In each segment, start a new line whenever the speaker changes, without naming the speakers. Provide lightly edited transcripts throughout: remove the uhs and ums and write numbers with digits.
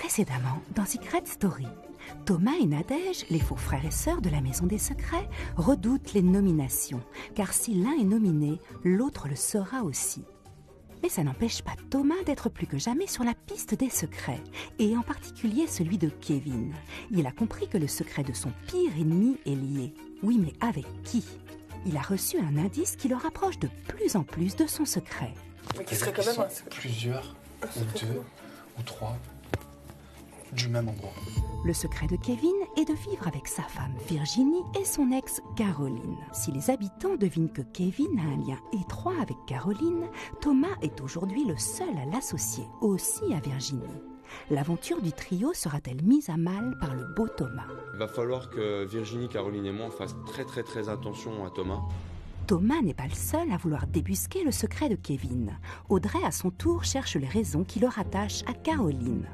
Précédemment, dans Secret Story, Thomas et Nadège, les faux frères et sœurs de la Maison des Secrets, redoutent les nominations, car si l'un est nominé, l'autre le sera aussi. Mais ça n'empêche pas Thomas d'être plus que jamais sur la piste des secrets, et en particulier celui de Kevin. Il a compris que le secret de son pire ennemi est lié. Oui, mais avec qui? Il a reçu un indice qui le rapproche de plus en plus de son secret.
Mais qui serait quand même un secret.
Plusieurs, ou deux, ou trois, du même endroit.
Le secret de Kevin est de vivre avec sa femme Virginie et son ex Caroline. Si les habitants devinent que Kevin a un lien étroit avec Caroline, Thomas est aujourd'hui le seul à l'associer aussi à Virginie. L'aventure du trio sera-t-elle mise à mal par le beau Thomas?
Il va falloir que Virginie, Caroline et moi on fasse très attention à Thomas.
Thomas n'est pas le seul à vouloir débusquer le secret de Kevin. Audrey, à son tour, cherche les raisons qui le rattachent à Caroline.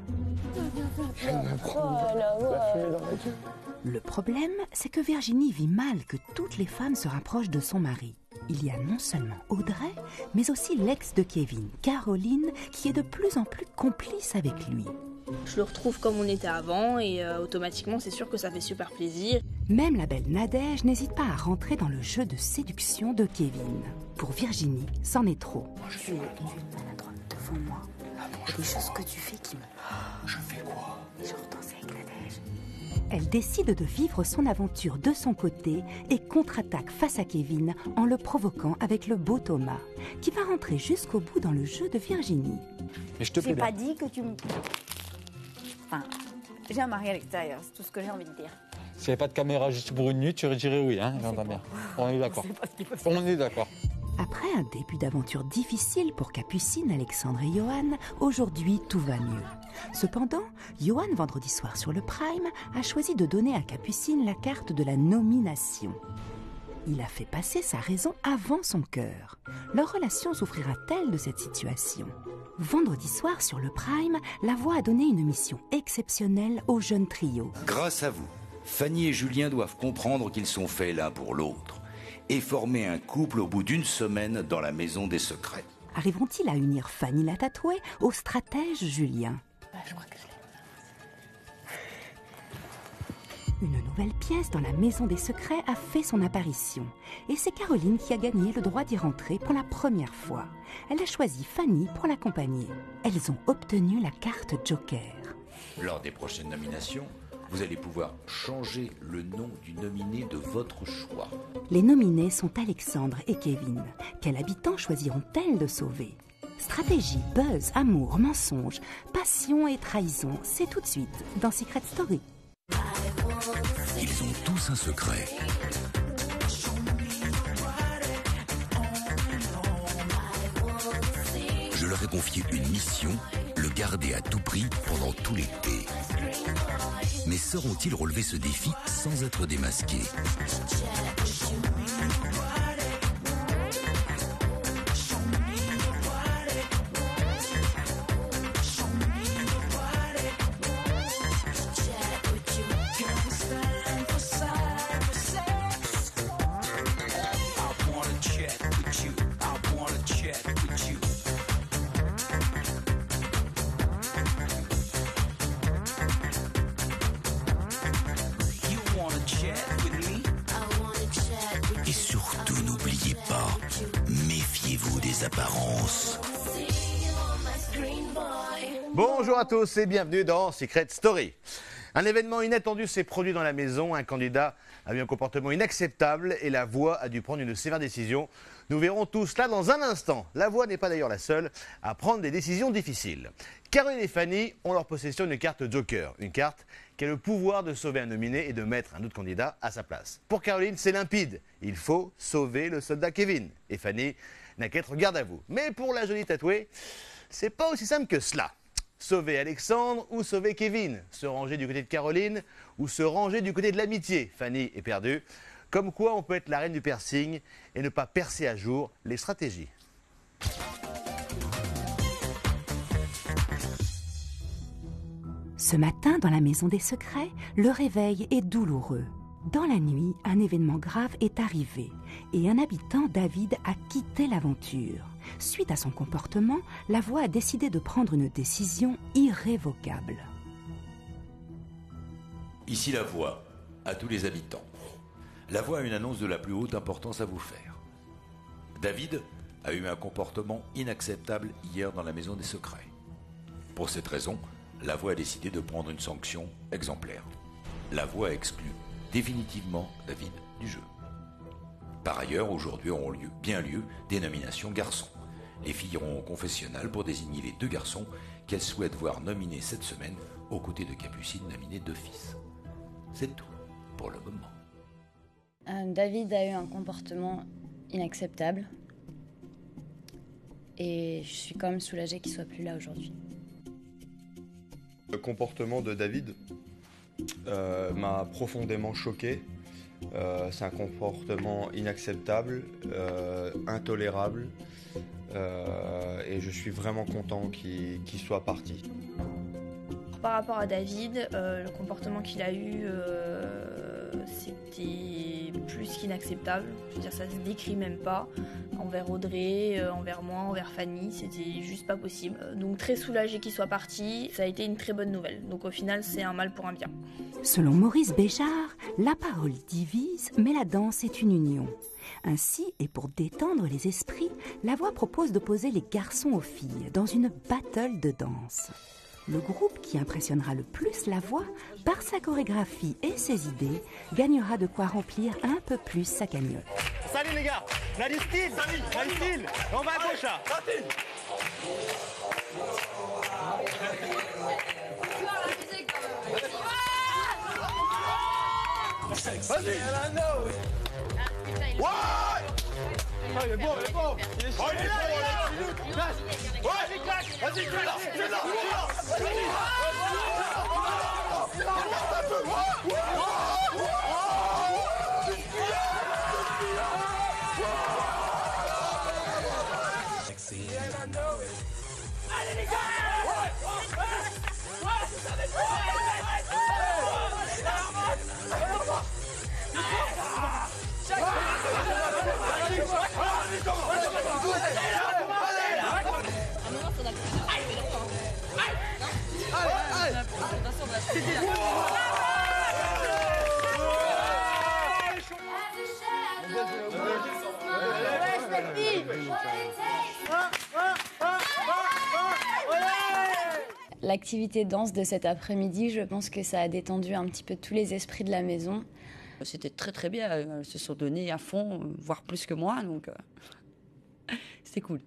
Le problème, c'est que Virginie vit mal que toutes les femmes se rapprochent de son mari. Il y a non seulement Audrey, mais aussi l'ex de Kevin, Caroline, qui est de plus en plus complice avec lui.
Je le retrouve comme on était avant et automatiquement c'est sûr que ça fait super plaisir.
Même la belle Nadège n'hésite pas à rentrer dans le jeu de séduction de Kevin. Pour Virginie, c'en est trop.
Tu es une maladroite devant moi. Il y a des choses que tu fais qui me...
Je fais quoi?
Genre danser avec Nadège.
Elle décide de vivre son aventure de son côté et contre-attaque face à Kevin en le provoquant avec le beau Thomas, qui va rentrer jusqu'au bout dans le jeu de Virginie.
Mais je te
J'ai
plais
pas dit que tu me... Enfin, j'ai un mari à l'extérieur, c'est tout ce que j'ai envie de dire.
S'il n'y avait pas de caméra juste pour une nuit, tu dirais oui, hein, j'entends bien. On est d'accord. On est d'accord.
Après un début d'aventure difficile pour Capucine, Alexandre et Johan, aujourd'hui tout va mieux. Cependant, Johan, vendredi soir sur le Prime, a choisi de donner à Capucine la carte de la nomination. Il a fait passer sa raison avant son cœur. Leur relation souffrira-t-elle de cette situation? Vendredi soir sur le Prime, La Voix a donné une mission exceptionnelle au jeune trio.
Grâce à vous, Fanny et Julien doivent comprendre qu'ils sont faits l'un pour l'autre et former un couple au bout d'une semaine dans la Maison des Secrets.
Arriveront-ils à unir Fanny la tatouée au stratège Julien?
Je crois que je l'ai.
Une nouvelle pièce dans la Maison des Secrets a fait son apparition. Et c'est Caroline qui a gagné le droit d'y rentrer pour la première fois. Elle a choisi Fanny pour l'accompagner. Elles ont obtenu la carte Joker.
Lors des prochaines nominations, vous allez pouvoir changer le nom du nominé de votre choix.
Les nominés sont Alexandre et Kevin. Quel habitant choisiront-elles de sauver? Stratégie, buzz, amour, mensonge, passion et trahison, c'est tout de suite dans Secret Story.
Ils ont tous un secret. Je leur ai confié une mission, le garder à tout prix pendant tout l'été. Mais sauront-ils relever ce défi sans être démasqués? Et surtout, n'oubliez pas, méfiez-vous des apparences.
Bonjour à tous et bienvenue dans Secret Story. Un événement inattendu s'est produit dans la maison. Un candidat a eu un comportement inacceptable et La Voix a dû prendre une sévère décision. Nous verrons tout cela dans un instant. La Voix n'est pas d'ailleurs la seule à prendre des décisions difficiles. Caroline et Fanny ont leur possession une carte Joker, une carte qui a le pouvoir de sauver un nominé et de mettre un autre candidat à sa place. Pour Caroline, c'est limpide. Il faut sauver le soldat Kevin. Et Fanny n'a qu'à être garde à vous. Mais pour la jolie tatouée, c'est pas aussi simple que cela. Sauver Alexandre ou sauver Kevin? Se ranger du côté de Caroline ou se ranger du côté de l'amitié? Fanny est perdue. Comme quoi on peut être la reine du piercing et ne pas percer à jour les stratégies.
Ce matin, dans la Maison des Secrets, le réveil est douloureux. Dans la nuit, un événement grave est arrivé et un habitant, David, a quitté l'aventure. Suite à son comportement, La Voix a décidé de prendre une décision irrévocable.
Ici La Voix, à tous les habitants. La Voix a une annonce de la plus haute importance à vous faire. David a eu un comportement inacceptable hier dans la Maison des Secrets. Pour cette raison, La Voix a décidé de prendre une sanction exemplaire. La Voix exclut définitivement David du jeu. Par ailleurs, aujourd'hui auront bien lieu des nominations garçons. Les filles iront au confessionnal pour désigner les 2 garçons qu'elles souhaitent voir nominés cette semaine, aux côtés de Capucine nominée d'office. C'est tout pour le moment.
David a eu un comportement inacceptable. Et je suis quand même soulagée qu'il soit plus là aujourd'hui.
Le comportement de David m'a profondément choqué. C'est un comportement inacceptable, intolérable, et je suis vraiment content qu'il soit parti.
Par rapport à David, le comportement qu'il a eu, c'était plus qu'inacceptable. Je veux dire, ça se décrit même pas. Envers Audrey, envers moi, envers Fanny, c'était juste pas possible. Donc très soulagée qu'il soit parti, ça a été une très bonne nouvelle. Donc au final, c'est un mal pour un bien.
Selon Maurice Béjart, la parole divise, mais la danse est une union. Ainsi, et pour détendre les esprits, La Voix propose d'opposer les garçons aux filles dans une battle de danse. Le groupe qui impressionnera le plus La Voix, par sa chorégraphie et ses idées, gagnera de quoi remplir un peu plus sa cagnotte.
Salut les gars, on a du style, on a du style, on va à gauche là. Vas-y. Ouais. Oh, il est bon, il est bon. Il est chaud. Il est là, il est là. Ouais, claque. Vas-y, claque. C'est là. Allez les gars.
L'activité danse de cet après-midi, je pense que ça a détendu un petit peu tous les esprits de la maison.
C'était très très bien, elles se sont données à fond, voire plus que moi, donc c'était cool.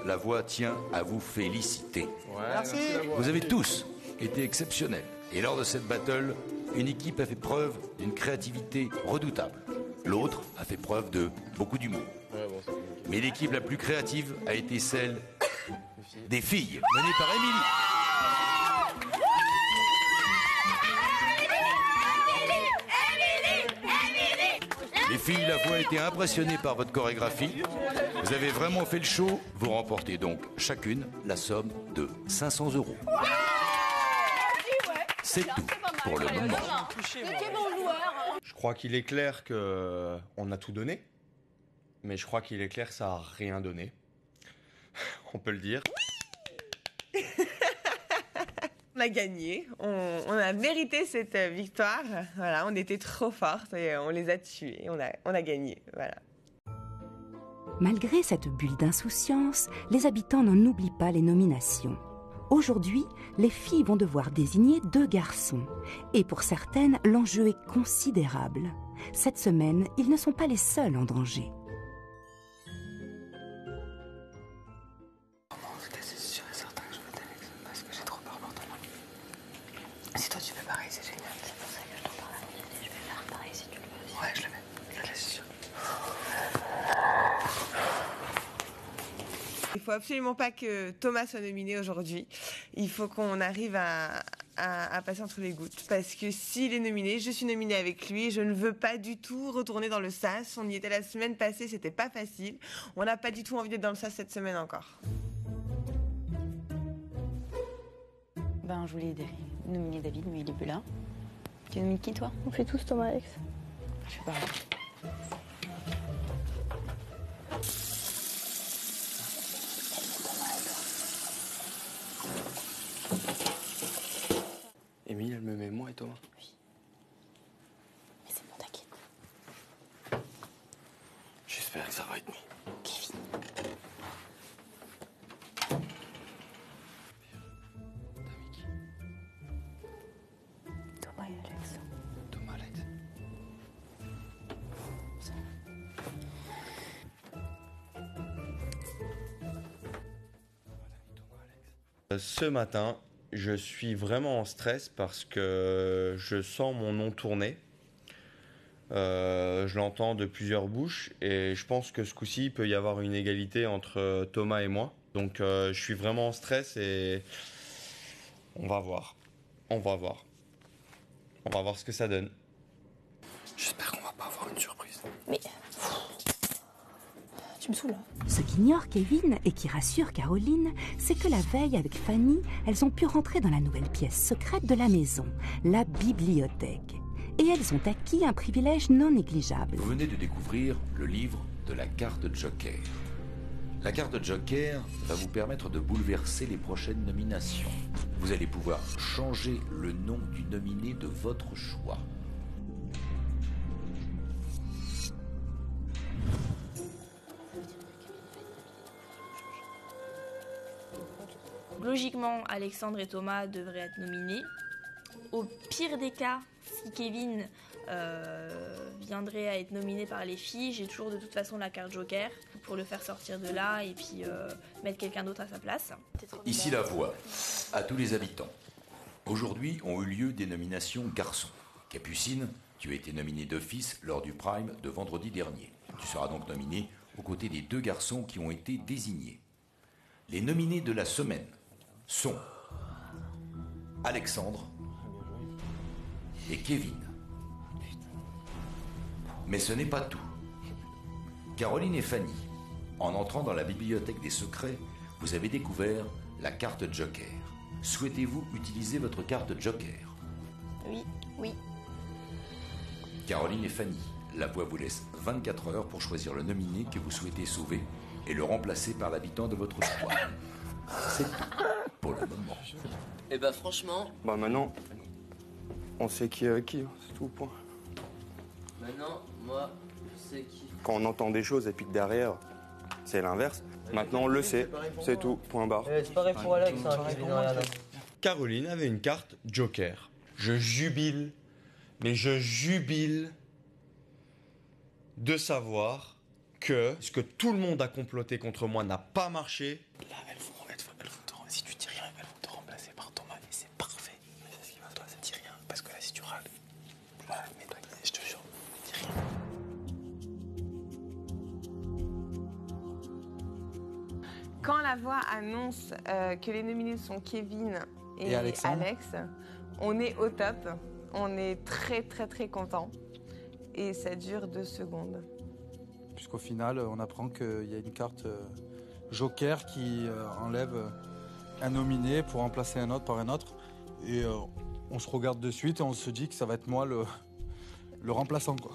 La Voix tient à vous féliciter.
Merci.
Vous avez tous été exceptionnels. Et lors de cette battle, une équipe a fait preuve d'une créativité redoutable. L'autre a fait preuve de beaucoup d'humour. Mais l'équipe la plus créative a été celle des filles, menée par Émilie. Les filles, La Voix a été impressionnées par votre chorégraphie. Vous avez vraiment fait le show. Vous remportez donc chacune la somme de 500 €. C'est tout pour le moment.
Je crois qu'il est clair qu'on a tout donné, mais je crois qu'il est clair que ça n'a rien donné. On peut le dire.
On a gagné, on a mérité cette victoire. Voilà, on était trop fortes et on les a tués. On a gagné. Voilà.
Malgré cette bulle d'insouciance, les habitants n'en oublient pas les nominations. Aujourd'hui, les filles vont devoir désigner 2 garçons. Et pour certaines, l'enjeu est considérable. Cette semaine, ils ne sont pas les seuls en danger.
C'est sûr et certain que je vais t'aider, parce que j'ai trop peur pour toi. Si toi tu fais pareil, c'est génial. C'est pour ça que je t'en parle à mon idée. Je vais faire pareil si tu le veux aussi. Ouais, je le mets. C'est sûr.
Il faut absolument pas que Thomas soit nominé aujourd'hui. Il faut qu'on arrive à passer entre les gouttes. Parce que s'il est nominé, je suis nominée avec lui. Je ne veux pas du tout retourner dans le SAS. On y était la semaine passée, c'était pas facile. On n'a pas du tout envie d'être dans le SAS cette semaine encore.
Ben, je voulais nominer David, mais il est plus là. Tu nomines qui, toi?
On fait tous Thomas Alex.
Je sais pas.
Émile, elle me met moi et Thomas. Oui. Ce matin, je suis vraiment en stress parce que je sens mon nom tourner. Je l'entends de plusieurs bouches et je pense que ce coup-ci, il peut y avoir une égalité entre Thomas et moi. Donc je suis vraiment en stress et on va voir. On va voir ce que ça donne.
J'espère qu'on va pas avoir une surprise.
Mais... Tu me saoules. Ce qu'ignore Kevin et qui rassure Caroline, c'est que la veille avec Fanny, elles ont pu rentrer dans la nouvelle pièce secrète de la maison, la bibliothèque. Et elles ont acquis un privilège non négligeable.
Vous venez de découvrir le livre de la carte Joker. La carte Joker va vous permettre de bouleverser les prochaines nominations. Vous allez pouvoir changer le nom du nominé de votre choix.
Logiquement, Alexandre et Thomas devraient être nominés. Au pire des cas, si Kevin viendrait à être nominé par les filles, j'ai toujours de toute façon la carte Joker pour le faire sortir de là et puis mettre quelqu'un d'autre à sa place.
Ici la voix à tous les habitants. Aujourd'hui ont eu lieu des nominations garçons. Capucine, tu as été nominée d'office lors du Prime de vendredi dernier. Tu seras donc nominée aux côtés des 2 garçons qui ont été désignés. Les nominés de la semaine sont Alexandre et Kevin. Mais ce n'est pas tout. Caroline et Fanny, en entrant dans la bibliothèque des secrets, vous avez découvert la carte Joker. Souhaitez-vous utiliser votre carte Joker?
Oui.
Caroline et Fanny, la voix vous laisse 24 heures pour choisir le nominé que vous souhaitez sauver et le remplacer par l'habitant de votre choix. C'est tout pour le moment.
Eh ben franchement...
Bah maintenant, on sait qui est avec qui, c'est tout, point.
Maintenant, moi, je sais qui...
Quand on entend des choses et puis que derrière, c'est l'inverse, maintenant on le sait, c'est tout, point barre.
C'est pareil pour Alex, hein, Kevin, regarde.
Caroline avait une carte Joker. Je jubile, mais je jubile de savoir que ce que tout le monde a comploté contre moi n'a pas marché.
Là, si tu dis rien, elles vont te remplacer par Thomas et c'est parfait. Mais c'est ce qui va, toi, ça dit rien. Parce que là, si tu râles, mais toi, je te jure, dis rien.
Quand la voix annonce que les nominés sont Kevin et Alex, on est au top. On est très très très content. Et ça dure 2 secondes.
Puisqu'au final, on apprend qu'il y a une carte Joker qui enlève un nominé pour remplacer un autre par un autre. Et on se regarde de suite et on se dit que ça va être moi le remplaçant, quoi.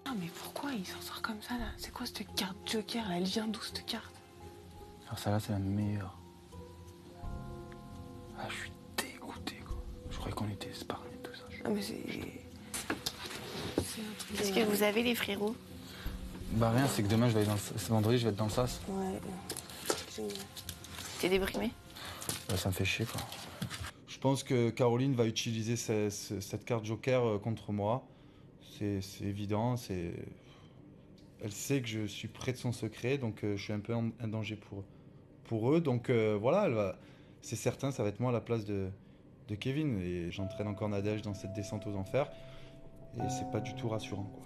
Ah, mais pourquoi il s'en sort comme ça, là? C'est quoi cette carte Joker? Elle vient d'où, cette carte?
Alors celle-là, c'est la meilleure. Ah, je suis dégoûté, quoi. Je croyais qu'on était séparés et tout ça.
Ah, mais c'est...
Est-ce que vous avez les frérots?
Bah rien, c'est que demain, c'est vendredi, je vais être dans le sas.
Ouais. T'es déprimé?
Bah, ça me fait chier, quoi. Je pense que Caroline va utiliser cette carte Joker contre moi. C'est évident, elle sait que je suis près de son secret, donc je suis un peu un danger pour eux. Donc voilà, c'est certain, ça va être moi à la place de Kevin. Et j'entraîne encore Nadège dans cette descente aux enfers. Et c'est pas du tout rassurant, quoi.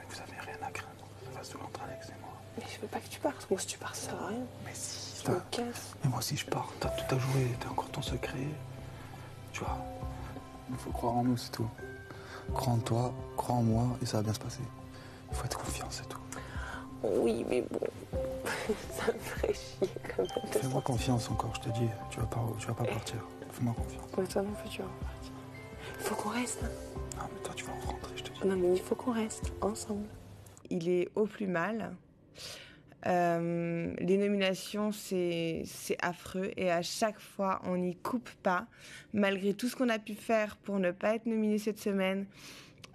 Vous avez rien à craindre. Ça va se jouer entre Alex et moi.
Mais je veux pas que tu partes. Moi, si tu pars, ça sert à rien.
Mais si,
je me casse.
Mais moi aussi, je pars. T'as tout à jouer. T'as encore ton secret. Tu vois, il faut croire en nous, c'est tout. Crois en toi, crois en moi, et ça va bien se passer. Il faut être confiant, c'est tout.
Oui, mais bon, ça me ferait chier quand même.
Fais-moi confiance encore, je te dis. Tu vas pas partir. Fais-moi confiance.
Mais toi non plus, tu vas partir. Il faut qu'on reste.
Non, mais toi, tu vas rentrer, je te dis.
Non, mais il faut qu'on reste ensemble. Il est au plus mal. Les nominations, c'est affreux. Et à chaque fois, on n'y coupe pas. Malgré tout ce qu'on a pu faire pour ne pas être nominé cette semaine,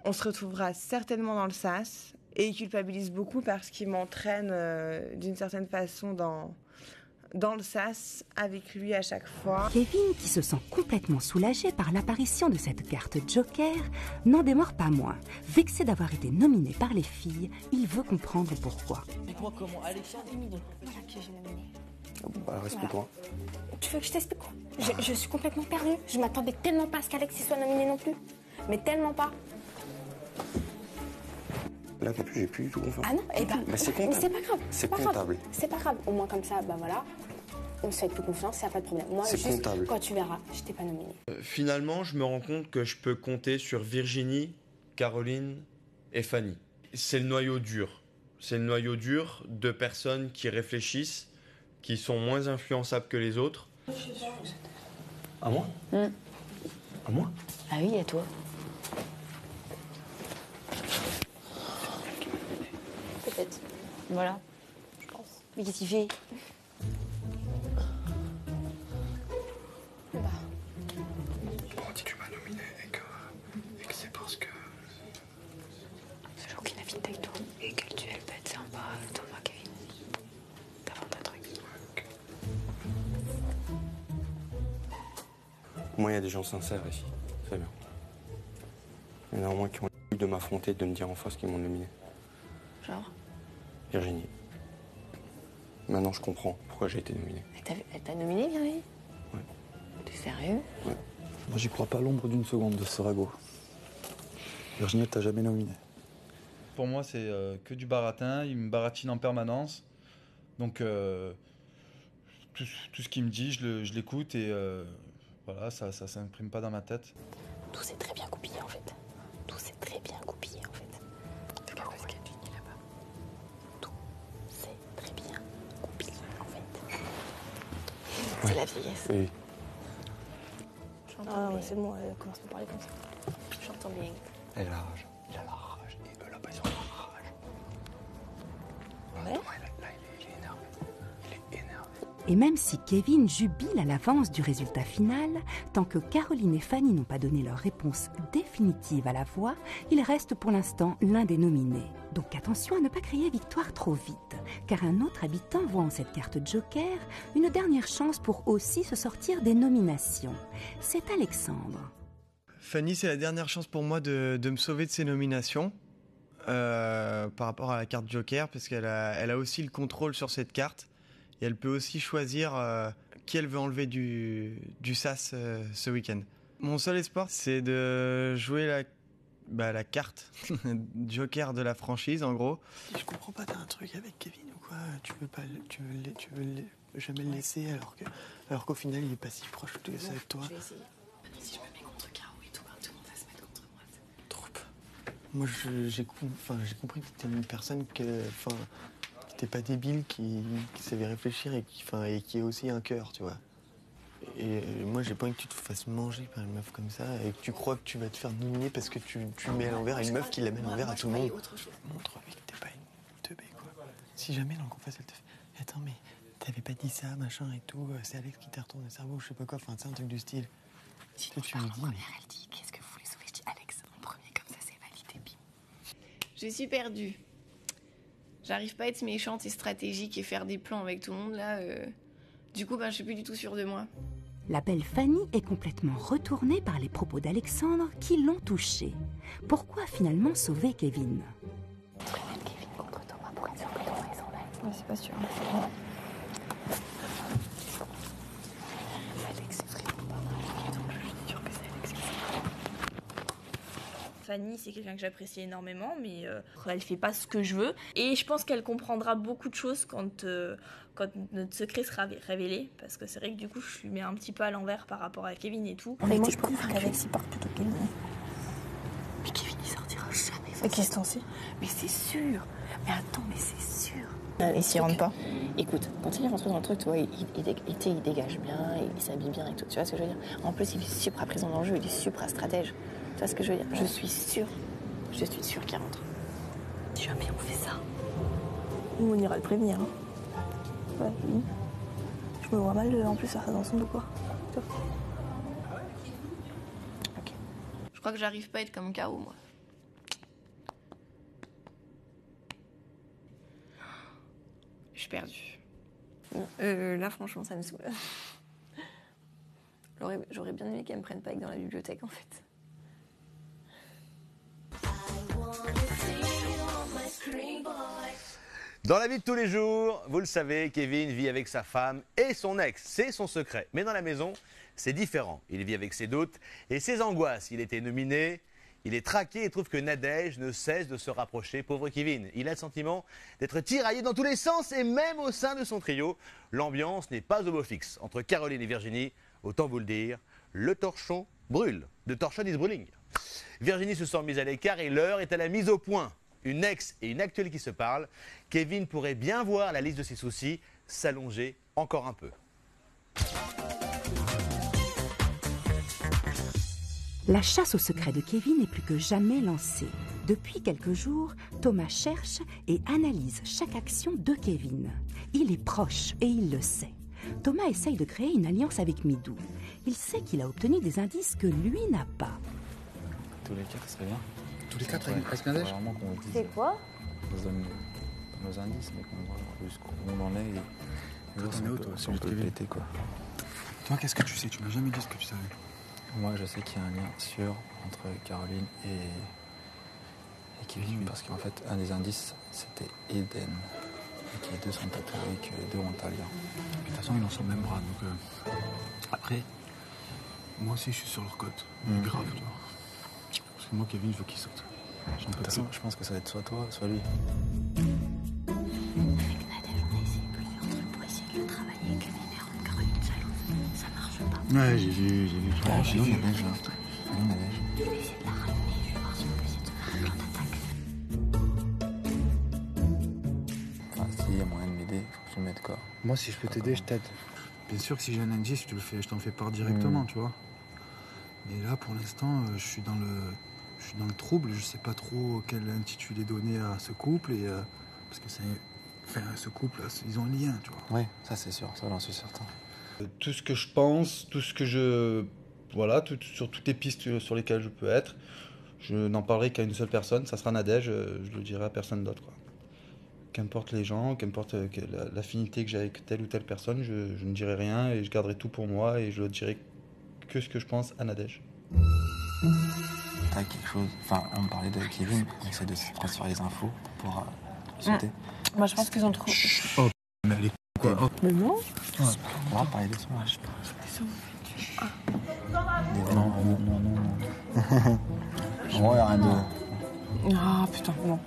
on se retrouvera certainement dans le sas. Et il culpabilise beaucoup parce qu'il m'entraîne d'une certaine façon dans dans le sas avec lui à chaque fois.
Kevin, qui se sent complètement soulagé par l'apparition de cette carte joker, n'en démord pas moins. Vexé d'avoir été nominé par les filles, il veut comprendre pourquoi.
Dites-moi comment Alexandre nominé.
Voilà que j'ai nominé.
Bah, alors explique-moi.
Tu veux que je t'explique quoi? Je suis complètement perdue. Je m'attendais tellement pas à ce qu'Alexis soit nominé non plus. Mais tellement pas.
Là, j'ai plus du tout confiance.
Ah non, eh ben,
Mais c'est comptable.
mais c'est pas grave.
C'est
pas grave.
comptable.
C'est pas grave. Au moins comme ça, bah voilà. On se fait plus confiance, ça n'a pas de problème. Moi,
C'est
juste,
comptable.
quand tu verras, je t'ai pas nominé.
Finalement, je me rends compte que je peux compter sur Virginie, Caroline et Fanny. C'est le noyau dur. C'est le noyau dur de personnes qui réfléchissent, qui sont moins influençables que les autres. À moi À moi
Ah oui, et toi? Peut-être. Voilà. Je pense. Mais qu'est-ce qu'il fait?
On dit que tu m'as nominé et que c'est parce que...
C'est genre qu'il a fini avec toi. Et quel duel peut être sympa, Thomas, Kevin. T'inventes un truc.
Moi, il y a des gens sincères ici. C'est bien. Il y en a au moins qui ont eu de m'affronter, de me dire en face qu'ils m'ont nominé.
Genre?
Virginie. Maintenant, je comprends pourquoi j'ai été nominé.
Elle t'a nominé, Virginie?
Ouais.
T'es sérieux?
Ouais. Moi, j'y crois pas l'ombre d'une seconde de ce ragot. Virginie, elle t'a jamais nominé. Pour moi, c'est que du baratin. Il me baratine en permanence. Donc, tout ce qu'il me dit, je l'écoute et voilà, ça s'imprime pas dans ma tête.
Tout s'est très bien goupillé, en fait. Tout s'est très bien goupillé, en fait. Regarde ce qu'elle dit là-bas. Tout s'est très bien goupillé, en fait. C'est la vieillesse.
Oui.
Ah ouais, c'est bon, elle commence à me parler comme ça. J'entends bien.
Elle a la rage. Il a la rage. Et eux, là-bas, ils ont la rage.
Ouais.
Thomas, là, il est énervé. Il est énervé.
Et même si Kevin jubile à l'avance du résultat final, tant que Caroline et Fanny n'ont pas donné leur réponse définitive à la voix, il reste pour l'instant l'un des nominés. Donc attention à ne pas crier victoire trop vite, car un autre habitant voit en cette carte joker une dernière chance pour aussi se sortir des nominations. C'est Alexandre.
Fanny, c'est la dernière chance pour moi de me sauver de ces nominations par rapport à la carte joker, parce qu'elle a aussi le contrôle sur cette carte. Et elle peut aussi choisir qui elle veut enlever du sas ce week-end. Mon seul espoir, c'est de jouer la carte joker de la franchise, en gros.
Je comprends pas, t'as un truc avec Kevin ou quoi? Tu veux jamais le laisser alors qu'au final il est pas si proche de ça avec toi.
Je vais essayer. Si je me mets contre Caro et tout le monde va se mettre contre moi.
Trop peu. Moi j'ai compris que t'étais une personne qui n'était pas débile, qui savait réfléchir et qui a aussi un cœur, tu vois. Et moi, j'ai pas envie que tu te fasses manger par une meuf comme ça et que tu crois que tu vas te faire nominer parce que tu mets à l'envers une meuf qui la met à l'envers à tout le monde. Montre-lui que t'es pas une teubée, quoi. Si jamais dans le confesse, elle te fait « Attends, mais t'avais pas dit ça, machin et tout, c'est Alex qui t'a retourné le cerveau, je sais pas quoi, enfin, c'est un truc du style. »
Sinon, tu lui dis, elle dit « Qu'est-ce que vous voulez sauver ?» Je dis « Alex, en premier, comme ça, c'est validé, bim. »
Je suis perdue. J'arrive pas à être méchante et stratégique et faire des plans avec tout le monde, là. Du coup, je suis plus du tout sûre de moi.
La belle Fanny est complètement retournée par les propos d'Alexandre qui l'ont touchée. Pourquoi finalement sauver Kevin?
Kevin contre Thomas pour être sûr que Thomas il s'en va.
Ouais, c'est pas sûr.
Alex, c'est vraiment pas mal. Donc, je suis sûre que c'est Alex qui s'en va.
Fanny, c'est quelqu'un que j'apprécie énormément, mais elle fait pas ce que je veux. Et je pense qu'elle comprendra beaucoup de choses quand notre secret sera révélé. Parce que c'est vrai que du coup, je lui mets un petit peu à l'envers par rapport à Kevin et tout.
Mais moi, je préfère qu'Alex il parte plutôt que Kevin. Mais Kevin, il sortira jamais.
Et qu'est-ce que t'en sais?
Mais c'est sûr. Mais attends, mais c'est sûr.
Et s'il rentre pas?
Écoute, quand il est rentré dans le truc, tu vois, il dégage bien, il s'habille bien et tout. Tu vois ce que je veux dire? En plus, il est super présent dans le jeu, il est super stratège. Tu vois ce que je veux dire? Je suis sûre qu'il rentre. Si jamais on fait ça,
Nous, on ira le prévenir. Hein. Ouais, oui. Je me vois mal en plus faire ça dans son dos, quoi. Ok. Je crois que j'arrive pas à être comme Caro, moi. Je suis perdue.
Là, franchement, ça me saoule. J'aurais bien aimé qu'elle me prenne pas avec dans la bibliothèque, en fait.
Dans la vie de tous les jours, vous le savez, Kevin vit avec sa femme et son ex. C'est son secret. Mais dans la maison, c'est différent. Il vit avec ses doutes et ses angoisses. Il était nominé, il est traqué et trouve que Nadège ne cesse de se rapprocher. Pauvre Kevin. Il a le sentiment d'être tiraillé dans tous les sens et même au sein de son trio. L'ambiance n'est pas au beau fixe. Entre Caroline et Virginie, autant vous le dire, le torchon brûle. The torchon is brûling. Virginie se sent mise à l'écart et l'heure est à la mise au point. Une ex et une actuelle qui se parlent. Kevin pourrait bien voir la liste de ses soucis s'allonger encore un peu.
La chasse au secret de Kevin est plus que jamais lancée. Depuis quelques jours, Thomas cherche et analyse chaque action de Kevin. Il est proche et il le sait. Thomas essaye de créer une alliance avec Midou. Il sait qu'il a obtenu des indices que lui n'a pas.
Tous les quatre, ça serait bien.
Tous les quatre avec Nadège.
C'est quoi?
On donne nos indices, mais qu'on voit jusqu'où on en est. Et
toi, t'en es où, toi,
si on peut péter, quoi.
Toi, qu'est-ce que tu sais? Tu m'as jamais dit ce que tu savais.
Moi, je sais qu'il y a un lien sûr entre Caroline et Kevin, parce qu'en fait, un des indices, c'était Eden. Et que les deux sont tatoués et que les deux ont un lien.
De toute façon, ils ont sur le même bras, donc... Après, moi aussi, je suis sur leur côte. Grave, tu vois. Parce que moi, Kevin, je veux qu'il saute.
De toute façon, je pense que ça va être soit toi, soit lui.
Avec Nadège, on a essayé plusieurs trucs pour essayer de le travailler. Kevin et rendre Caroline jalouse. Ça marche pas.
Ouais, j'ai vu.
Ouais, j'ai vu Nadège.
Je vais essayer de la ramener. Je vais voir si on peut essayer de se faire un plan d'attaque.
Enfin, s'il y a moyen de m'aider, il faut que tu m'aides, quoi.
Moi, si je peux t'aider, je t'aide. Bien sûr que si j'ai un indice, je t'en fais part directement, tu vois. Mais là, pour l'instant, je suis dans le trouble. Je sais pas trop quel intitulé donner à ce couple. Parce que ce couple, ils ont un lien, tu vois.
Oui, ça c'est sûr, ça j'en suis certain.
Tout ce que je pense, tout ce que je... Voilà, sur toutes les pistes sur lesquelles je peux être, je n'en parlerai qu'à une seule personne, ça sera Nadège, je le dirai à personne d'autre, quoi. Qu'importe les gens, qu'importe l'affinité que j'ai avec telle ou telle personne, je ne dirai rien et je garderai tout pour moi et je ne dirai que ce que je pense à Nadège.
T'as quelque chose... Enfin, on me parlait de Kevin, on essaie de se transférer les infos pour pouvoir sauter.
Moi, je pense qu'ils ont trop...
Oh, mais elle est quoi?
Mais non.
On va parler des sons. Non. Ouais, rien de...
Ah, putain, non.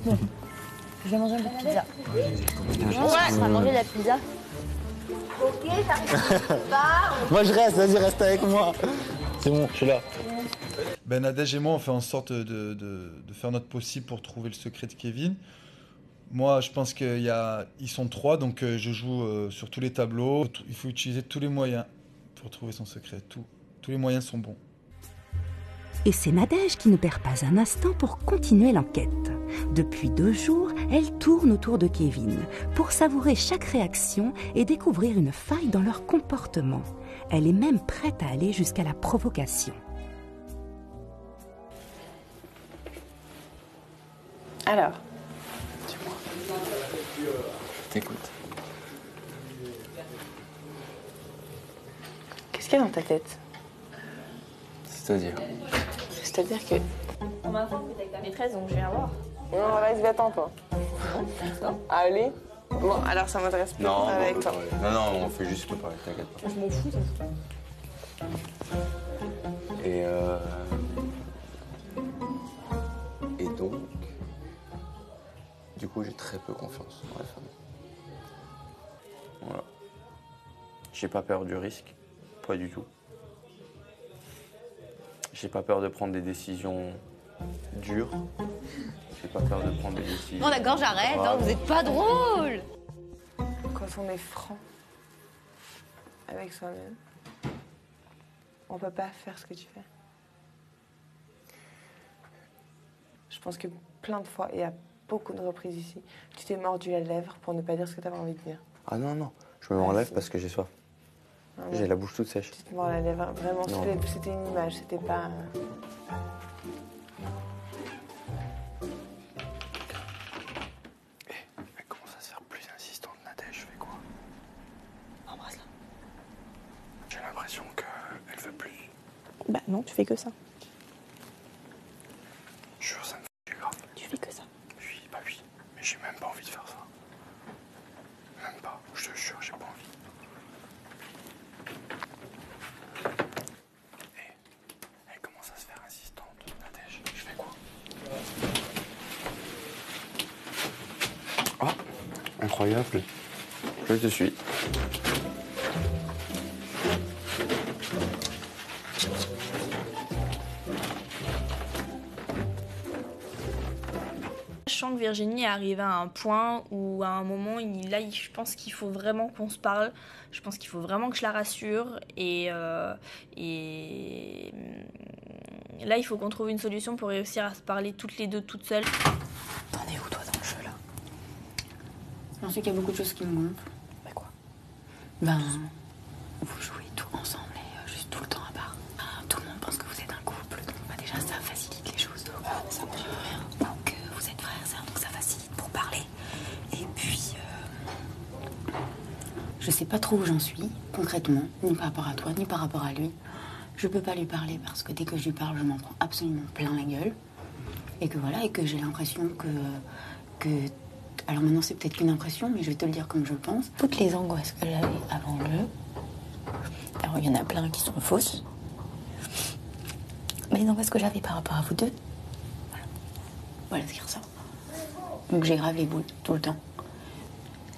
Bon. Je vais manger un peu de pizza.
Ouais,
on va manger de la pizza. Ok, j'arrive pas.
Moi je reste, vas-y, reste avec moi. C'est bon, je suis là.
Ben, Nadège et moi, on fait en sorte de faire notre possible pour trouver le secret de Kevin. Moi, je pense qu'ils sont trois, donc je joue sur tous les tableaux. Il faut utiliser tous les moyens pour trouver son secret. Tous les moyens sont bons.
Et c'est Nadège qui ne perd pas un instant pour continuer l'enquête. Depuis 2 jours, elle tourne autour de Kevin pour savourer chaque réaction et découvrir une faille dans leur comportement. Elle est même prête à aller jusqu'à la provocation.
Alors,
dis-moi. T'écoute.
qu'est-ce qu'il y a dans ta tête?
C'est-à-dire
C'est-à-dire que... On m'a informé que t'es avec ta maîtresse, donc je viens voir. Non, reste, va-t'en, toi. Non. Allez. Bon, alors ça m'intéresse plus
Non,
avec toi.
non, on fait juste préparer, t'inquiète pas.
Je m'en fous, ça.
Et donc, du coup, j'ai très peu confiance dans la famille. Voilà. J'ai pas peur du risque, pas du tout. J'ai pas peur de prendre des décisions dures. J'ai pas peur de prendre des décisions.
Bon, d'accord, j'arrête, hein, vous êtes pas drôle. Quand on est franc avec soi-même, on peut pas faire ce que tu fais. Je pense que plein de fois, et à beaucoup de reprises ici, tu t'es mordu la lèvre pour ne pas dire ce que tu avais envie de dire.
Ah non, je me m'enlève parce que j'ai soif.
Ah,
J'ai la bouche toute sèche.
Tu te mords la lèvre, vraiment, c'était une image, c'était pas...
Elle commence à se faire plus insistante, Nadège, je fais quoi?
Bah non, tu fais que ça.
Jure, ça me fait grave.
Tu fais que ça.
Oui, bah oui. Mais j'ai même pas envie de faire ça. Même pas. Je te jure, j'ai pas envie. Elle commence à se faire assistante. Nadège, je fais quoi?
Ah, incroyable. Je te suis.
Je sens que Virginie est arrivée à un point où, à un moment, je pense qu'il faut vraiment qu'on se parle. Je pense qu'il faut vraiment que je la rassure. Et là, il faut qu'on trouve une solution pour réussir à se parler toutes les deux, toutes seules.
T'en es où, toi, dans le jeu, là? J'en sais qu'il y a beaucoup de choses qui me gonflent. Bah quoi? Ben, vous jouez tout ensemble et juste tout le temps à part. Tout le monde pense que vous êtes un couple, donc bah, déjà, ça facilite les choses. Ça me dit rien. Donc, vous êtes frères et sœurs, donc ça facilite pour parler. Et puis, je sais pas trop où j'en suis, concrètement, ni par rapport à toi, ni par rapport à lui. Je peux pas lui parler parce que dès que je lui parle, je m'en prends absolument plein la gueule. Et que voilà, et que j'ai l'impression que... Alors maintenant, c'est peut-être qu'une impression, mais je vais te le dire comme je le pense. Toutes les angoisses que j'avais avant le jeu, alors il y en a plein qui sont fausses, mais les angoisses que j'avais par rapport à vous deux, voilà ce qui ressort. Donc j'ai grave les boules tout le temps.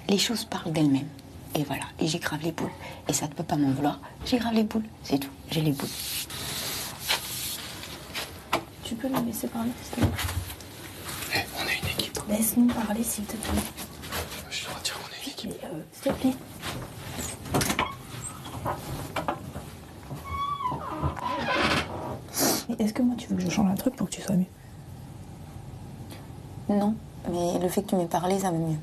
Les choses parlent d'elles-mêmes. Et voilà, et j'ai grave les boules. Et ça ne peut pas m'en vouloir. J'ai grave les boules, c'est tout. J'ai les boules. Tu peux me laisser parler, s'il te plaît?
On est une équipe.
Laisse-nous parler, s'il te plaît.
Je dois dire qu'on est une équipe.
S'il te plaît.
Est-ce que moi tu veux que je change un truc pour que tu sois mieux?
Non, mais le fait que tu m'aies parlé, ça va mieux.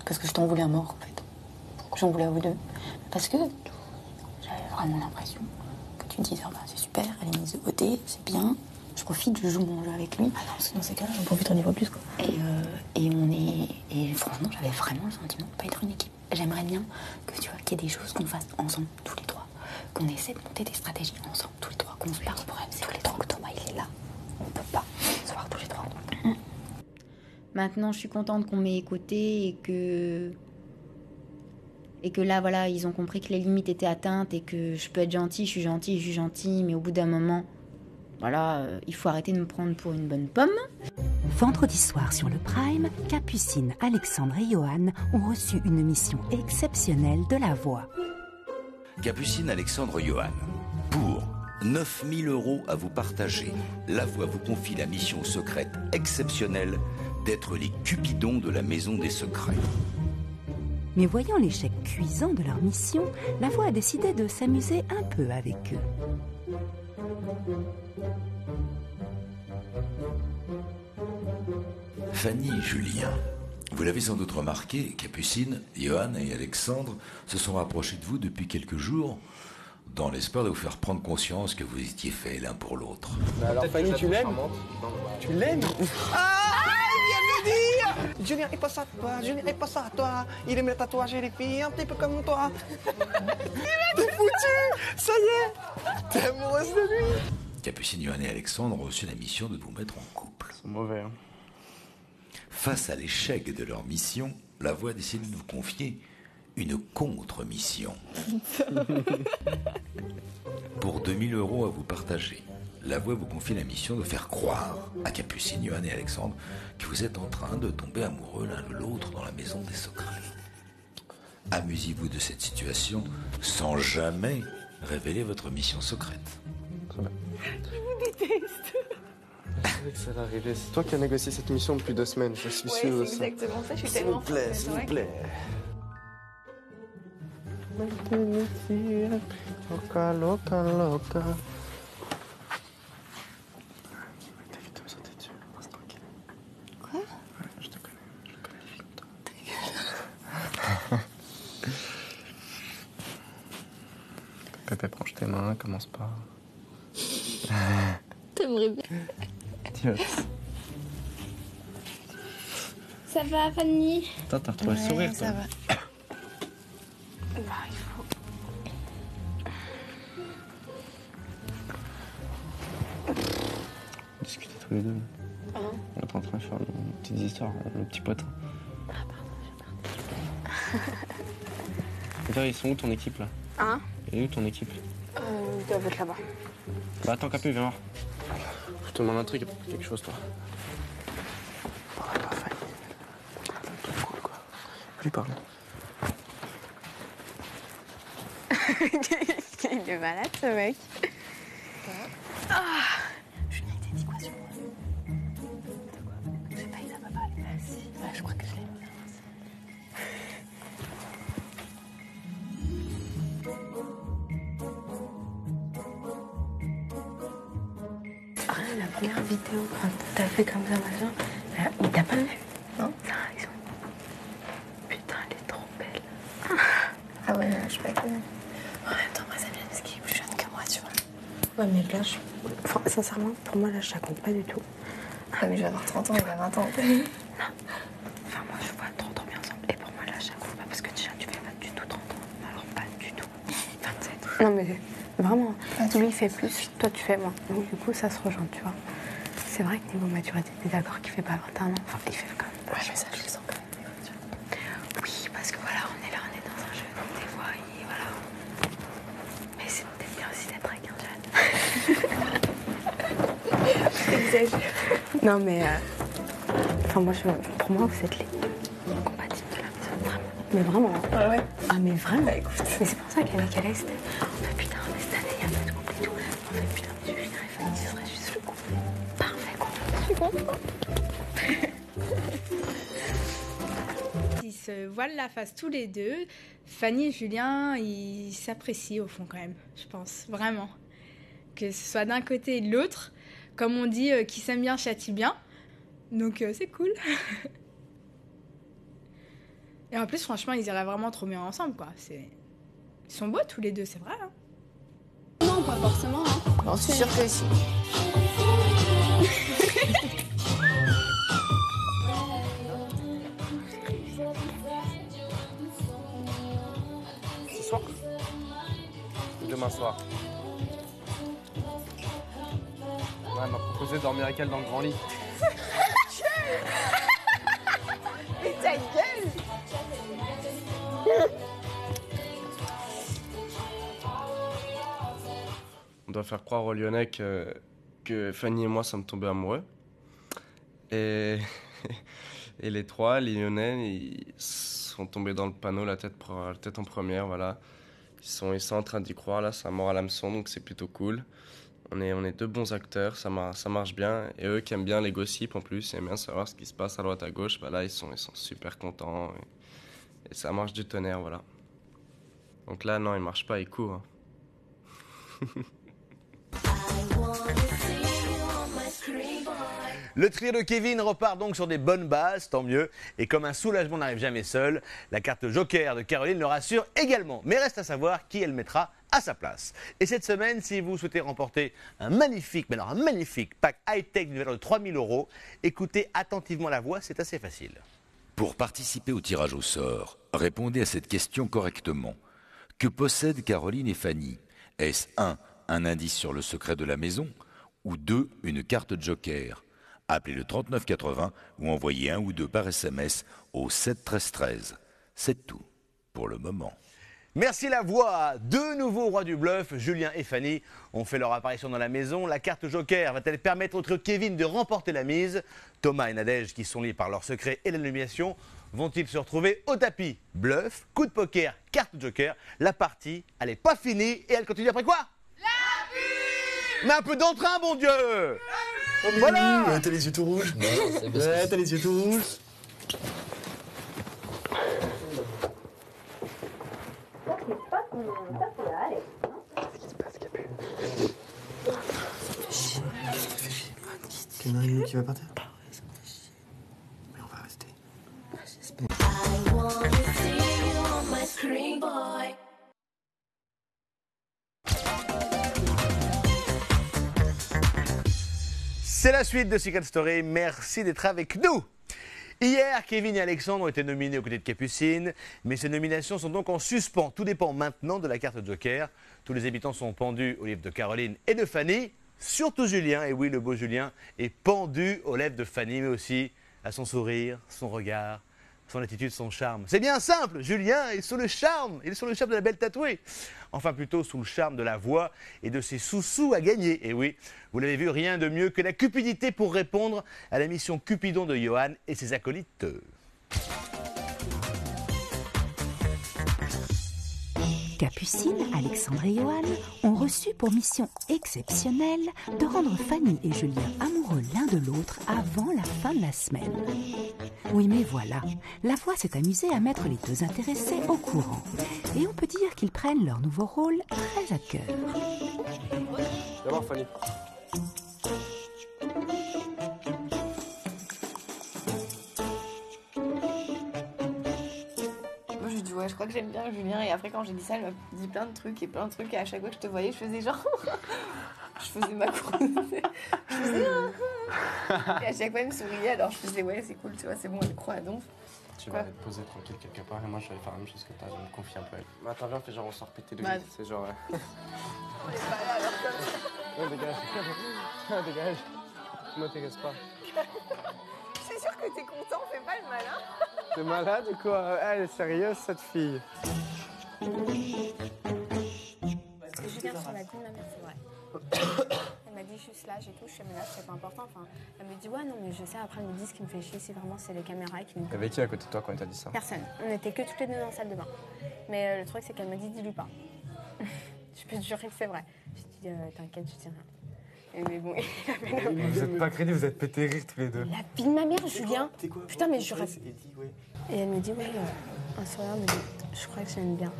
Parce que je t'en voulais à mort, en fait. J'en voulais à vous deux. Parce que j'avais vraiment l'impression que tu me disais, oh, bah, c'est super, elle est mise de côté, c'est bien. Je profite, je joue mon jeu avec lui.
Ah non, dans ces cas-là, j'en profite 10 fois plus, quoi.
Et franchement, j'avais vraiment le sentiment de pas être une équipe. J'aimerais bien que tu vois qu'il y ait des choses qu'on fasse ensemble, tous les trois. Qu'on essaie de monter des stratégies ensemble, tous les trois. Qu'on se parle. Le problème, c'est tous les trois que Thomas, il est là. On peut pas se voir tous les trois. Maintenant, je suis contente qu'on m'ait écouté et que là, voilà, ils ont compris que les limites étaient atteintes et que je peux être gentille, je suis gentille, mais au bout d'un moment, voilà, il faut arrêter de me prendre pour une bonne pomme.
Vendredi soir sur le Prime, Capucine, Alexandre et Johan ont reçu une mission exceptionnelle de La Voix.
Capucine, Alexandre, Johan. Pour 9 000 € à vous partager, La Voix vous confie la mission secrète exceptionnelle d'être les cupidons de la Maison des Secrets.
Mais voyant l'échec cuisant de leur mission, La Voix a décidé de s'amuser un peu avec eux.
Fanny et Julien. Vous l'avez sans doute remarqué, Capucine, Johan et Alexandre se sont rapprochés de vous depuis quelques jours, dans l'espoir de vous faire prendre conscience que vous étiez faits l'un pour l'autre.
Mais alors Fanny, tu l'aimes? Tu l'aimes?
Ah, il vient de le dire! Julien est pas ça à toi, Julien est pas ça à toi. Il aime le tatouage et les filles un petit peu comme toi. T'es foutu! Ça y est! T'es amoureuse de lui!
Capucine, Johan et Alexandre ont reçu la mission de vous mettre en couple.
C'est mauvais, hein.
Face à l'échec de leur mission, La Voix a décidé de vous confier une contre-mission. Pour 2 000 € à vous partager, La Voix vous confie la mission de faire croire à Capucine, Johan et Alexandre que vous êtes en train de tomber amoureux l'un de l'autre dans la Maison des Secrets. Amusez-vous de cette situation sans jamais révéler votre mission secrète.
Je vous déteste.
Ça va arriver. C'est toi qui as négocié cette mission depuis 2 semaines, je suis sûr de ça.
C'est exactement ça, je suis tellement forte.
S'il vous plaît. Loca, loca, loca. T'évites de me sauter dessus, reste tranquille.
Quoi?
Ouais, je te connais les filles. Pépé, prends tes mains, commence pas.
T'aimerais bien.
Dios.
Ça va, Fanny?
Attends, t'as retrouvé le sourire, toi.
Ça va. Bah, il faut...
tous les deux.
Ah.
On est en train de faire nos petites histoires, nos petits potins.
Ah, pardon, j'ai
D'ailleurs, ils sont où ton équipe là?
Hein?
Elle est où ton équipe?
Ils doivent être là-bas.
Bah attends, Capu, viens voir. Je te demande un truc, quelque chose toi. Lui parle.
Il est malade ce mec. Ah. Julien, il t'a dit quoi sur moi? De quoi? Je sais pas, il a pas parlé. Ah si, bah, je crois que je l'ai mis. Ah, la première vidéo, quand t'as fait comme ça, machin, il t'a pas vu, non? Ça, ils sont... Putain, elle est trop belle. Ah ouais, non, je suis pas connue. En même temps, moi, ça vient parce qu'il est plus jeune que moi, tu vois. Ouais, mais là, enfin, sincèrement, pour moi, là, je la compte pas du tout. Ah, mais je vais avoir 30 ans, il va 20 ans. Non. Enfin, moi, je vois 30 ans bien ensemble. Et pour moi, là, je la compte pas parce que déjà, tu fais pas du tout 30 ans. Alors, pas du tout. 27. Non, mais vraiment, lui, il fait plus, toi, tu fais moins. Donc, du coup, ça se rejoint, tu vois. C'est vrai que niveau maturité, t'es d'accord qu'il fait pas 21 ans. Enfin, il fait quand même. Ouais, mais ça, je le sens quand même. Oui, parce que voilà, on est là, on est dans un jeu. Donc, des fois, voilà. Mais c'est peut-être bien aussi d'être avec un jeune. Exagère. Non, mais. Enfin, moi, pour moi, vous êtes les compatibles de la maison. Vraiment. Mais vraiment. Ah ouais. Ah, mais vraiment. Bah, écoute. Mais c'est pour ça qu'avec Alex, on fait putain, mais cette année, il n'y a pas de couple et tout. On fait putain, mais Julien et Fanny, ce serait juste le couple. Parfait, quoi. Je suis contente.
Ils se voilent la face tous les deux. Fanny et Julien, ils s'apprécient au fond quand même, je pense, vraiment. Que ce soit d'un côté et de l'autre, comme on dit, qui s'aime bien châtie bien. Donc c'est cool. Et en plus, franchement, ils iraient vraiment trop bien ensemble, quoi. Ils sont beaux tous les deux, c'est vrai. Hein.
Non, pas forcément. Hein. Non, c'est sûr que si.
Ce soir? Demain soir. Ouais, elle m'a proposé de dormir avec elle dans le grand lit.
Mais ta gueule!
On doit faire croire aux Lyonnais que Fanny et moi sommes tombés amoureux. Et les trois, les Lyonnais, ils sont tombés dans le panneau, la tête en première, voilà. Ils sont en train d'y croire, là, c'est un mort à l'hameçon, donc c'est plutôt cool. On est deux bons acteurs, ça marche bien. Et eux qui aiment bien les gossips en plus, ils aiment bien savoir ce qui se passe à droite à gauche, bah là ils sont super contents. Et ça marche du tonnerre, voilà. Donc là, non, il marche pas, il court. Hein.
Le trio de Kevin repart donc sur des bonnes bases, tant mieux. Et comme un soulagement n'arrive jamais seul, la carte Joker de Caroline le rassure également. Mais reste à savoir qui elle mettra à sa place. Et cette semaine, si vous souhaitez remporter un magnifique pack high-tech d'une valeur de 3 000 €, écoutez attentivement la voix, c'est assez facile.
Pour participer au tirage au sort, répondez à cette question correctement. Que possèdent Caroline et Fanny? Est-ce 1. Un indice sur le secret de la maison ou 2. Une carte Joker? Appelez le 3980 ou envoyez 1 ou 2 par SMS au 7 13 13. C'est tout pour le moment.
Merci la voix. Deux nouveaux rois du bluff, Julien et Fanny, ont fait leur apparition dans la maison. La carte Joker va-t-elle permettre au trio Kevin de remporter la mise? Thomas et Nadège, qui sont liés par leur secret et l'illumination, vont-ils se retrouver au tapis? Bluff, coup de poker, carte Joker. La partie, elle n'est pas finie et elle continue après quoi? La pub! Mais un peu d'entrain, bon Dieu!
Oh, voilà! Ouais, t'as les yeux tout rouges. Ouais, t'as les yeux tout rouges. Qu'il y en a une qui va partir. Mais on va rester.
C'est la suite de Secret Story. Merci d'être avec nous. Hier, Kevin et Alexandre ont été nominés aux côtés de Capucine, mais ces nominations sont donc en suspens. Tout dépend maintenant de la carte Joker. Tous les habitants sont pendus au livre de Caroline et de Fanny. surtout Julien. Et oui, le beau Julien est pendu aux lèvres de Fanny, mais aussi à son sourire, son regard, son attitude, son charme. C'est bien simple, Julien est sous le charme, il est sous le charme de la belle tatouée. Enfin plutôt sous le charme de la voix et de ses sous-sous à gagner. Et oui, vous l'avez vu, rien de mieux que la cupidité pour répondre à la mission Cupidon de Johan et ses acolytes.
Capucine, Alexandre et Johan ont reçu pour mission exceptionnelle de rendre Fanny et Julien amoureux l'un de l'autre avant la fin de la semaine. Oui, mais voilà, la voix s'est amusée à mettre les deux intéressés au courant. Et on peut dire qu'ils prennent leur nouveau rôle très à cœur.
Viens voir, Fanny.
Moi, je dis ouais, je crois que j'aime bien Julien. Et après, quand j'ai dit ça, elle m'a dit plein de trucs. Et à chaque fois que je te voyais, je faisais genre. Je faisais ma course. Je faisais. Et à chaque fois, elle me souriait. Alors je faisais ouais, c'est cool, tu vois, c'est bon, elle croit à donc.
Tu vas te poser tranquille quelque part et moi je vais faire la même chose que toi, je me confie un peu à elle. Mais attends, viens, fais genre on sort péter de vie. C'est genre. Ouais, dégage. Dégage. Ne m'intéresse pas.
Je suis sûre que t'es content, fais pas le malin.
T'es malade ou quoi? Elle est sérieuse cette fille.
Julien sur la dune, ma mère, c'est vrai. Elle m'a dit juste là, j'ai tout, je suis là, c'est pas important. Enfin, elle me dit ouais, non, mais je sais, après elle me dit ce qui me fait chier, c'est vraiment c'est les caméras qui me.
Avec qui à côté de toi quand elle t'a dit ça?
Personne. On était que toutes les deux dans la salle de bain. Mais le truc, c'est qu'elle m'a dit dis-lui pas. Je peux te jurer que c'est vrai. Je dis t'inquiète, je dis rien. Mais bon,
vous êtes pas crédibles, vous êtes pété rire tous les deux.
La vie de ma mère, Julien. Putain, mais je rêve. Et elle me dit ouais, un sourire me dit je crois que j'aime bien.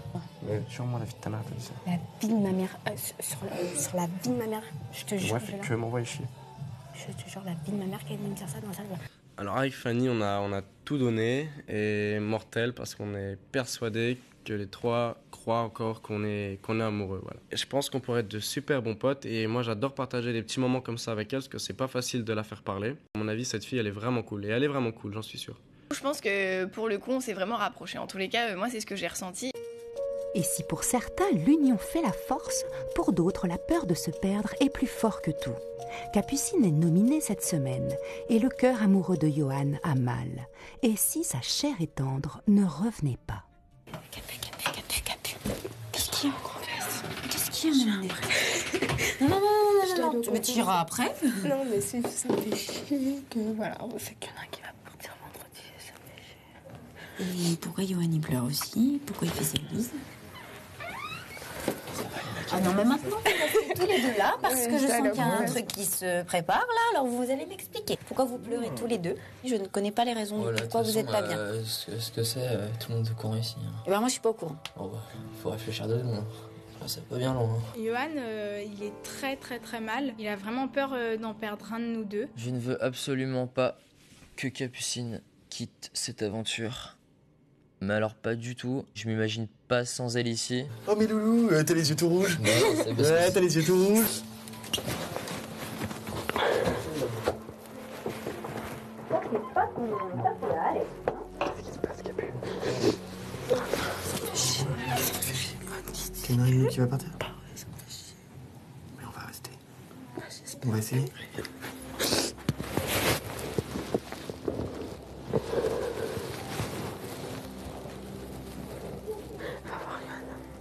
Mais sûrement la vie de ta mère t'a dit ça.
La vie de ma mère, sur la vie de ma mère, je te jure.
Ouais, tu veux m'envoyer chier.
Je te jure, la vie de ma mère qui allait me dire ça dans la salle.
Alors avec Fanny, on a tout donné et mortel parce qu'on est persuadé que les trois croient encore qu'on est amoureux. Voilà. Et je pense qu'on pourrait être de super bons potes et moi j'adore partager des petits moments comme ça avec elle parce que c'est pas facile de la faire parler. À mon avis, cette fille, elle est vraiment cool et elle est vraiment cool, j'en suis sûr.
Je pense que pour le coup, on s'est vraiment rapprochés. En tous les cas, moi, c'est ce que j'ai ressenti.
Et si pour certains, l'union fait la force, pour d'autres, la peur de se perdre est plus fort que tout. Capucine est nominée cette semaine, et le cœur amoureux de Johan a mal. Et si sa chair est tendre, ne revenez pas.
Capu. Qu'est-ce qu'il y a? Qu'est-ce qu'il y a, Non. Tu me tireras après?
Non, mais ça me fait chier que voilà, c'est qu'il y en a un qui va partir vendredi, ça me fait chier.
Et pourquoi Johan il pleure aussi? Pourquoi il fait ses bises? Ah non, mais maintenant, vous restez tous les deux là, parce que je sens qu'il y a un truc qui se prépare là, alors vous allez m'expliquer. Pourquoi vous pleurez tous les deux? Je ne connais pas les raisons de pourquoi vous n'êtes pas bien.
Ce que c'est, tout le monde est au courant ici.
Et ben moi je suis pas au courant.
Oh bah, il faut réfléchir de loin. C'est pas bien loin.
Johan, il est très mal. Il a vraiment peur d'en perdre un de nous deux.
Je ne veux absolument pas que Capucine quitte cette aventure. Mais alors pas du tout, je m'imagine pas sans elle ici.
Oh mais loulou, t'as les yeux tout rouges.
Ouais,
t'as les yeux tout rouges. T'as une réunion qui va partir? Mais on va rester. On va essayer.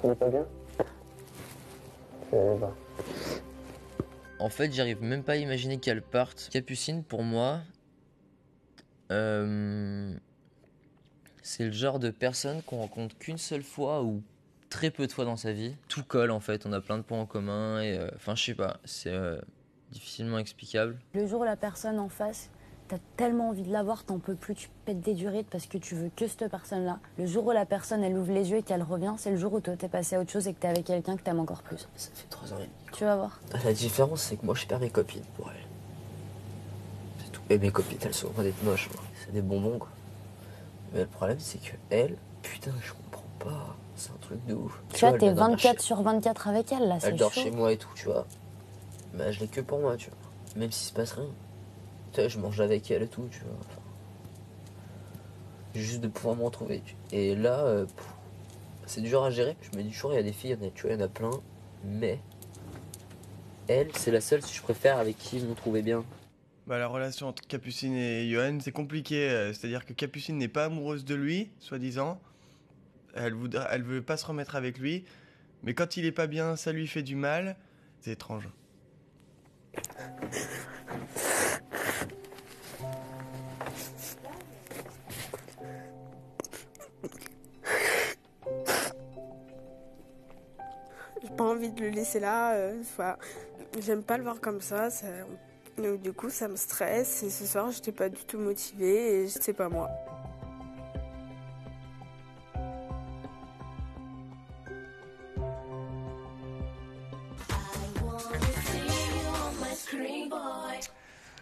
On est pas bien? En fait, j'arrive même pas à imaginer qu'elle parte. Capucine, pour moi, c'est le genre de personne qu'on rencontre qu'une seule fois ou très peu de fois dans sa vie. Tout colle en fait, on a plein de points en commun et enfin je sais pas, c'est difficilement explicable.
Le jour où la personne en face, t'as tellement envie de la voir, t'en peux plus, tu pètes des durites parce que tu veux que cette personne-là. Le jour où la personne, elle ouvre les yeux et qu'elle revient, c'est le jour où toi t'es passé à autre chose et que t'es avec quelqu'un que t'aimes encore plus.
Ça fait 3 ans et demi.
Tu vas voir.
La différence, c'est que moi je perds mes copines pour elle. C'est tout. Et mes copines, elles sont loin d'être moches, moi. C'est des bonbons, quoi. Mais le problème, c'est que elle, putain, je comprends pas. C'est un truc de ouf.
Tu vois, t'es 24 sur 24 avec elle, là, c'est chaud.
Elle dort chez moi et tout, tu vois. Mais je l'ai que pour moi, tu vois. Même s'il se passe rien. Tu vois, je mange avec elle et tout, tu vois. Enfin, juste de pouvoir me retrouver. Et là, c'est dur à gérer. Je me dis toujours, il y a des filles, tu vois, il y en a plein. Mais elle, c'est la seule, si je préfère, avec qui vous trouvez bien.
Bah, la relation entre Capucine et Johan, c'est compliqué. C'est-à-dire que Capucine n'est pas amoureuse de lui, soi-disant. Elle veut pas se remettre avec lui. Mais quand il est pas bien, ça lui fait du mal. C'est étrange.
J'ai pas envie de le laisser là. J'aime pas le voir comme ça. Donc, du coup, ça me stresse. Et ce soir, j'étais pas du tout motivée. Et c'est pas moi.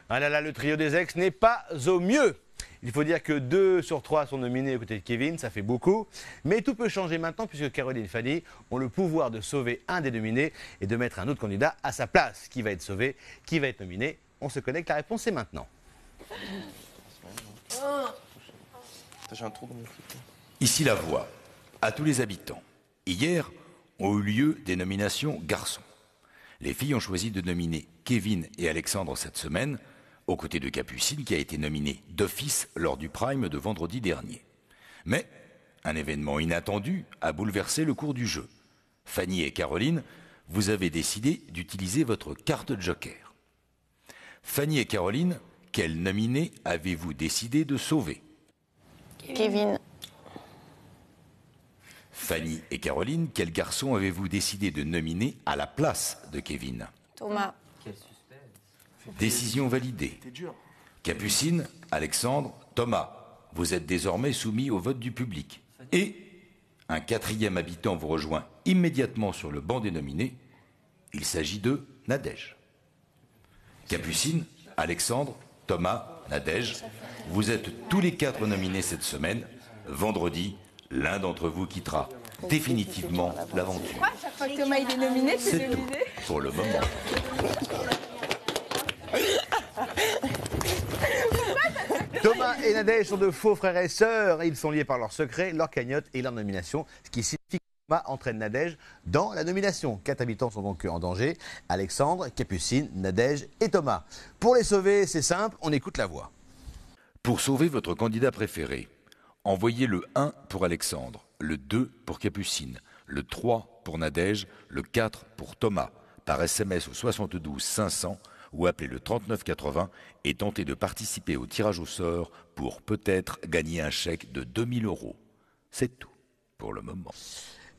Ah là là, le trio des ex n'est pas au mieux. Il faut dire que 2 sur 3 sont nominés aux côtés de Kevin, ça fait beaucoup. Mais tout peut changer maintenant puisque Caroline et Fanny ont le pouvoir de sauver un des nominés et de mettre un autre candidat à sa place. Qui va être sauvé? Qui va être nominé? On se connecte, la réponse est maintenant.
J'ai un trou dans mon clip.
Ici la voix, à tous les habitants. Hier ont eu lieu des nominations garçons. Les filles ont choisi de nominer Kevin et Alexandre cette semaine, aux côtés de Capucine qui a été nominée d'office lors du prime de vendredi dernier. Mais un événement inattendu a bouleversé le cours du jeu. Fanny et Caroline, vous avez décidé d'utiliser votre carte joker. Fanny et Caroline, quel nominé avez-vous décidé de sauver?
Kevin.
Fanny et Caroline, quel garçon avez-vous décidé de nominer à la place de Kevin?
Thomas.
Décision validée. Capucine, Alexandre, Thomas, vous êtes désormais soumis au vote du public. Et un 4e habitant vous rejoint immédiatement sur le banc des nominés. Il s'agit de Nadège. Capucine, Alexandre, Thomas, Nadège, vous êtes tous les 4 nominés cette semaine. Vendredi, l'un d'entre vous quittera définitivement l'aventure.
Chaque fois que Thomas il est nominé,
C'est tout pour le moment.
Thomas et Nadège sont de faux frères et sœurs. Ils sont liés par leur secret, leur cagnotte et leur nomination, ce qui signifie que Thomas entraîne Nadège dans la nomination. 4 habitants sont donc en danger. Alexandre, Capucine, Nadège et Thomas. Pour les sauver, c'est simple, on écoute la voix.
Pour sauver votre candidat préféré, envoyez le 1 pour Alexandre, le 2 pour Capucine, le 3 pour Nadège, le 4 pour Thomas, par SMS au 72 500 ou appelez le 3980 et tentez de participer au tirage au sort pour peut-être gagner un chèque de 2000 €. C'est tout pour le moment.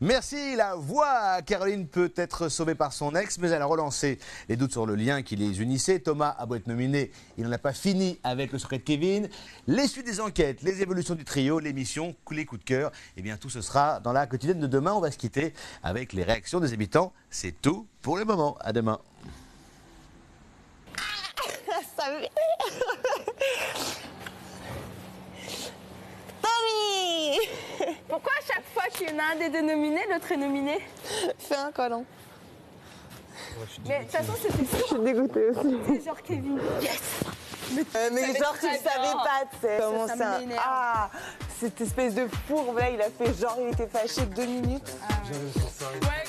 Merci, la voix. Caroline peut être sauvée par son ex, mais elle a relancé les doutes sur le lien qui les unissait. Thomas a beau être nominé, il n'en a pas fini avec le secret de Kevin. Les suites des enquêtes, les évolutions du trio, l'émission, les coups de cœur, eh bien tout ce sera dans la quotidienne de demain. On va se quitter avec les réactions des habitants. C'est tout pour le moment. À demain.
Tommy! Pourquoi à chaque fois qu'il y en a un des 2 nominés, l'autre est nominé?
Fais un câlin.
Mais de toute façon, c'était sûr.
Je suis dégoûtée aussi.
C'est genre Kevin. Yes!
Mais genre, tu le savais pas, tu sais. Comment ça?
m'énerve.
Ah, cette espèce de fourbe là, il a fait genre, il était fâché 2 minutes.
Ouais,